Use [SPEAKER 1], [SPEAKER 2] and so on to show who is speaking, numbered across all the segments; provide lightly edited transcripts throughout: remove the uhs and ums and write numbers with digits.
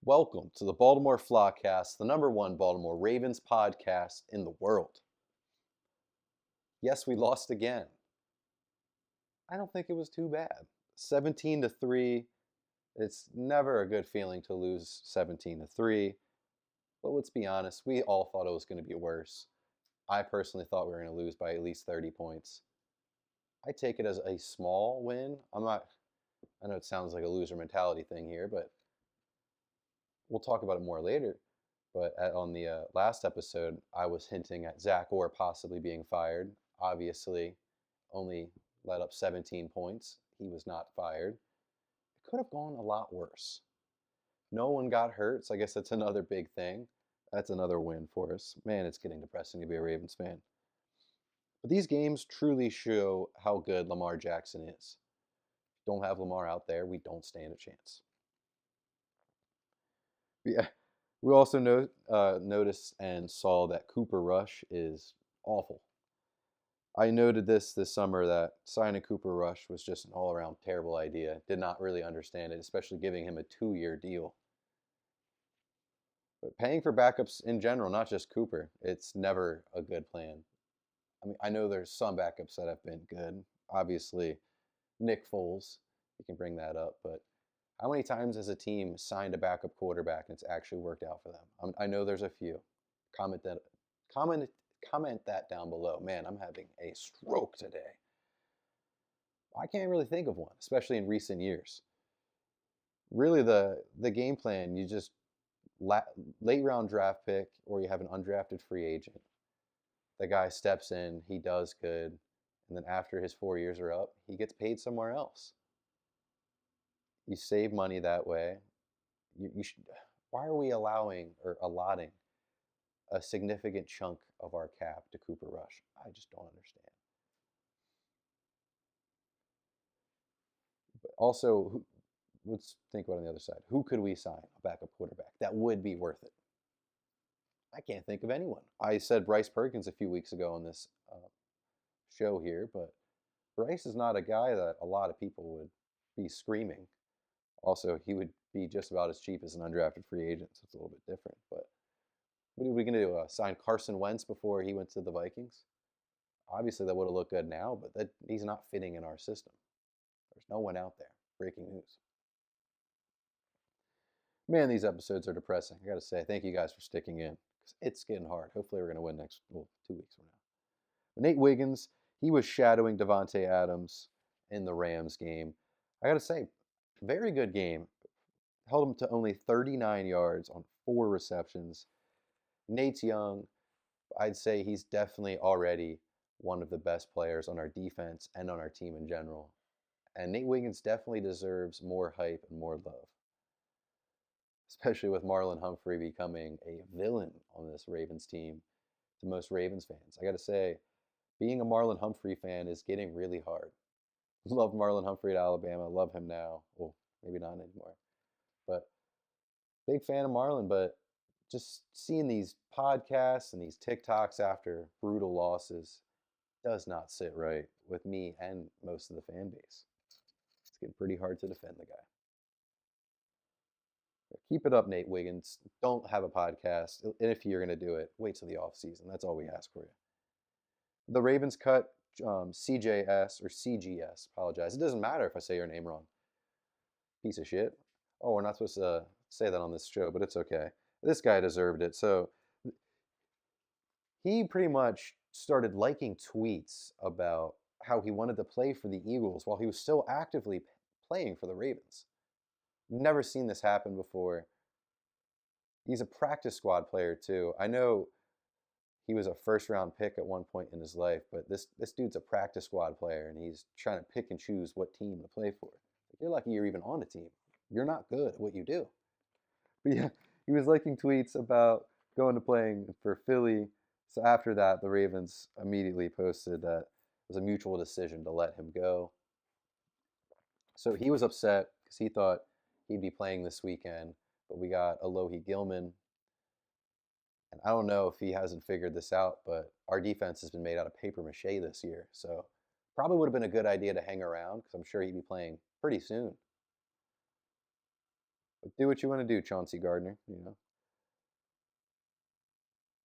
[SPEAKER 1] Welcome to the Baltimore FlockCast, the number one Baltimore Ravens podcast in the world. Yes, we lost again. I don't think it was too bad. 17-3. It's never a good feeling to lose 17-3. But let's be honest, we all thought it was going to be worse. I personally thought we were going to lose by at least 30 points. I take it as a small win. I know it sounds like a loser mentality thing here, but we'll talk about it more later. But on the last episode, I was hinting at Zach Orr possibly being fired. Obviously, only let up 17 points. He was not fired. It could have gone a lot worse. No one got hurt, so I guess that's another big thing. That's another win for us. Man, it's getting depressing to be a Ravens fan. But these games truly show how good Lamar Jackson is. Don't have Lamar out there, we don't stand a chance. Yeah, we also noticed and saw that Cooper Rush is awful. I noted this summer that signing Cooper Rush was just an all-around terrible idea. Did not really understand it, especially giving him a 2-year deal. But paying for backups in general, not just Cooper, it's never a good plan. I mean, I know there's some backups that have been good. Obviously, Nick Foles, you can bring that up, but how many times has a team signed a backup quarterback and it's actually worked out for them? I know there's a few. Comment that down below. Man, I'm having a stroke today. I can't really think of one, especially in recent years. Really, the game plan, you just late round draft pick or you have an undrafted free agent. The guy steps in, he does good, and then after his 4 years are up, he gets paid somewhere else. You save money that way. You should. Why are we allowing or allotting a significant chunk of our cap to Cooper Rush? I just don't understand. But also, let's think about on the other side. Who could we sign a backup quarterback that would be worth it? I can't think of anyone. I said Bryce Perkins a few weeks ago on this show here, but Bryce is not a guy that a lot of people would be screaming. Also, he would be just about as cheap as an undrafted free agent, so it's a little bit different. But what are we going to do? Sign Carson Wentz before he went to the Vikings? Obviously, that would have looked good now, but he's not fitting in our system. There's no one out there. Breaking news. Man, these episodes are depressing. I got to say, thank you guys for sticking in. It's getting hard. Hopefully, we're going to win 2 weeks from now. But Nate Wiggins, he was shadowing Davante Adams in the Rams game. I got to say, very good game. Held him to only 39 yards on 4 receptions. Nate's young. I'd say he's definitely already one of the best players on our defense and on our team in general. And Nate Wiggins definitely deserves more hype and more love. Especially with Marlon Humphrey becoming a villain on this Ravens team to most Ravens fans. I got to say, being a Marlon Humphrey fan is getting really hard. Love Marlon Humphrey at Alabama. Love him now. Well, maybe not anymore. But big fan of Marlon, but just seeing these podcasts and these TikToks after brutal losses does not sit right with me and most of the fan base. It's getting pretty hard to defend the guy. Keep it up, Nate Wiggins. Don't have a podcast. And if you're going to do it, wait till the off season. That's all we ask for you. The Ravens cut CJS or CGS. Apologize. It doesn't matter if I say your name wrong. Piece of shit. Oh, we're not supposed to say that on this show, but it's okay. This guy deserved it. So he pretty much started liking tweets about how he wanted to play for the Eagles while he was still actively playing for the Ravens. Never seen this happen before. He's a practice squad player too. I know he was a first-round pick at one point in his life, but this dude's a practice squad player, and he's trying to pick and choose what team to play for. You're lucky you're even on a team. You're not good at what you do. But yeah, he was liking tweets about going to playing for Philly. So after that, the Ravens immediately posted that it was a mutual decision to let him go. So he was upset because he thought he'd be playing this weekend, but we got Alohi Gilman. And I don't know if he hasn't figured this out, but our defense has been made out of paper mache this year. So probably would have been a good idea to hang around because I'm sure he'd be playing pretty soon. But do what you want to do, Chauncey Gardner.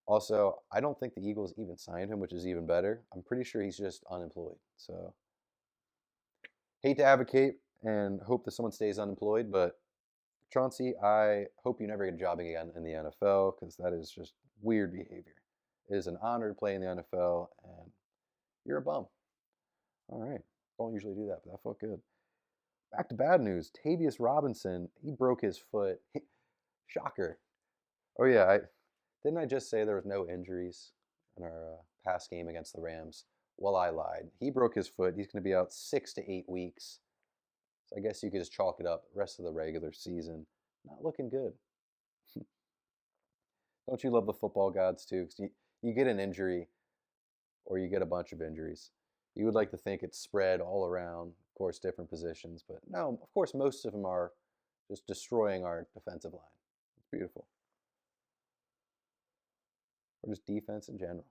[SPEAKER 1] Also, I don't think the Eagles even signed him, which is even better. I'm pretty sure he's just unemployed. So, hate to advocate and hope that someone stays unemployed, but Chauncey, I hope you never get a job again in the NFL because that is just weird behavior. It is an honor to play in the NFL, and you're a bum. All right. Don't usually do that, but that felt good. Back to bad news. Tavius Robinson, he broke his foot. Shocker. Oh, yeah. Didn't I just say there was no injuries in our past game against the Rams? Well, I lied. He broke his foot. He's going to be out 6 to 8 weeks. So I guess you could just chalk it up. Rest of the regular season, not looking good. Don't you love the football gods too? 'Cause you get an injury or you get a bunch of injuries. You would like to think it's spread all around, of course, different positions. But no, of course, most of them are just destroying our defensive line. It's beautiful. Or just defense in general.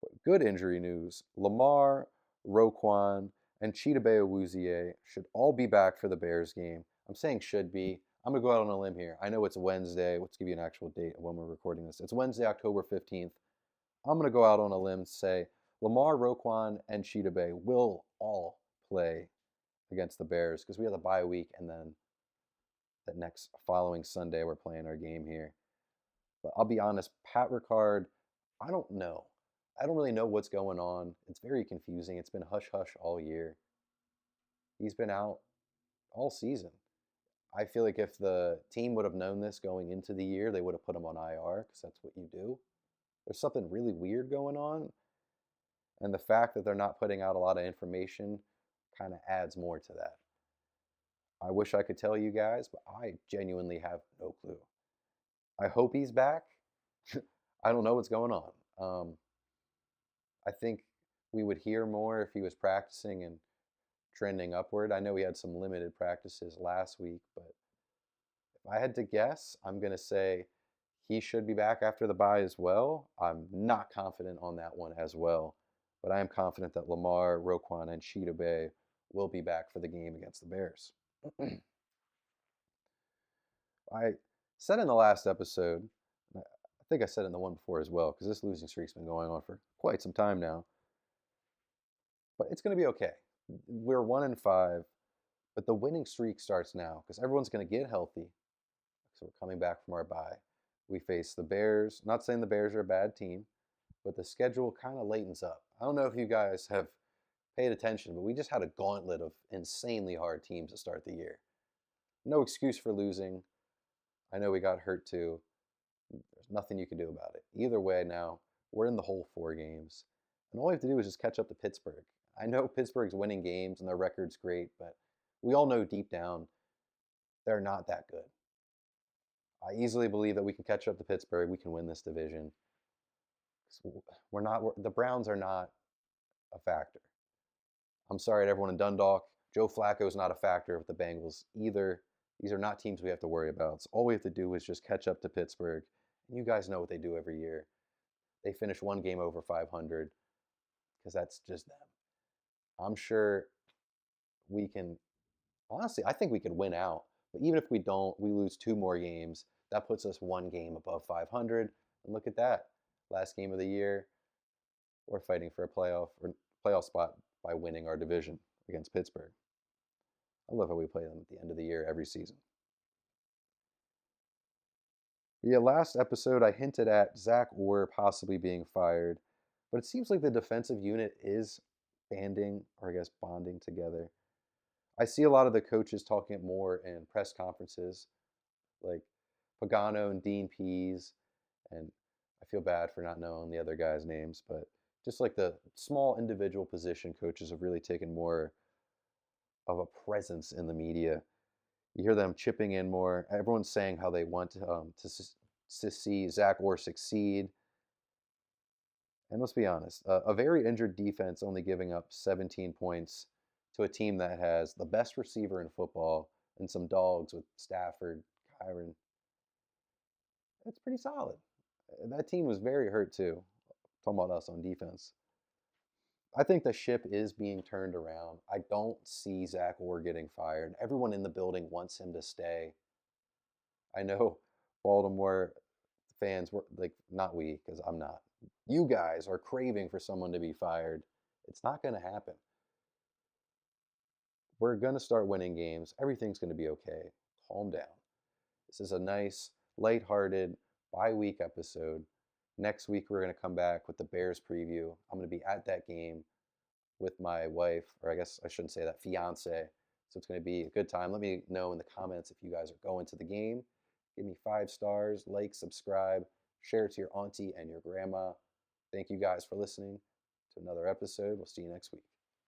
[SPEAKER 1] But good injury news. Lamar, Roquan, and Chidobe should all be back for the Bears game. I'm saying should be. I'm going to go out on a limb here. I know it's Wednesday. Let's give you an actual date of when we're recording this. It's Wednesday, October 15th. I'm going to go out on a limb and say Lamar, Roquan, and Chidobe will all play against the Bears because we have the bye week, and then the next following Sunday we're playing our game here. But I'll be honest, Pat Ricard, I don't know. I don't really know what's going on. It's very confusing. It's been hush-hush all year. He's been out all season. I feel like if the team would have known this going into the year, they would have put him on IR because that's what you do. There's something really weird going on. And the fact that they're not putting out a lot of information kind of adds more to that. I wish I could tell you guys, but I genuinely have no clue. I hope he's back. I don't know what's going on. I think we would hear more if he was practicing and trending upward. I know he had some limited practices last week, but if I had to guess, I'm going to say he should be back after the bye as well. I'm not confident on that one as well, but I am confident that Lamar, Roquan, and Chidobe will be back for the game against the Bears. I said in the last episode, I think I said in the one before as well, because this losing streak's been going on for quite some time now, but it's going to be okay. We're 1-5, but the winning streak starts now because everyone's going to get healthy. So we're coming back from our bye. We face the Bears. Not saying the Bears are a bad team, but the schedule kind of lightens up. I don't know if you guys have paid attention, but we just had a gauntlet of insanely hard teams to start the year. No excuse for losing. I know we got hurt too. There's nothing you can do about it. Either way now, we're in the whole 4 games. And all we have to do is just catch up to Pittsburgh. I know Pittsburgh's winning games and their record's great, but we all know deep down they're not that good. I easily believe that we can catch up to Pittsburgh. We can win this division. The Browns are not a factor. I'm sorry to everyone in Dundalk. Joe Flacco is not a factor with the Bengals either. These are not teams we have to worry about. So all we have to do is just catch up to Pittsburgh. You guys know what they do every year. They finish one game over 500 because that's just them. I'm sure we can, honestly, I think we could win out. But even if we don't, we lose 2 more games. That puts us 1 game above 500. And look at that. Last game of the year, we're fighting for a playoff spot by winning our division against Pittsburgh. I love how we play them at the end of the year every season. Yeah, last episode I hinted at Zach Orr possibly being fired, but it seems like the defensive unit is banding, or I guess bonding together. I see a lot of the coaches talking it more in press conferences, like Pagano and Dean Pease, and I feel bad for not knowing the other guys' names, but just like the small individual position coaches have really taken more of a presence in the media. You hear them chipping in more. Everyone's saying how they want to see Zach Orr succeed. And let's be honest, a very injured defense only giving up 17 points to a team that has the best receiver in football and some dogs with Stafford, Kyron. It's pretty solid. That team was very hurt too. Talking about us on defense. I think the ship is being turned around. I don't see Zach Orr getting fired. Everyone in the building wants him to stay. I know Baltimore fans were like, not we, because I'm not. You guys are craving for someone to be fired. It's not going to happen. We're going to start winning games. Everything's going to be okay. Calm down. This is a nice, lighthearted, bye-week episode. Next week, we're going to come back with the Bears preview. I'm going to be at that game with my wife, or I guess I shouldn't say that, fiance. So it's going to be a good time. Let me know in the comments if you guys are going to the game. Give me 5 stars, like, subscribe, share it to your auntie and your grandma. Thank you guys for listening to another episode. We'll see you next week.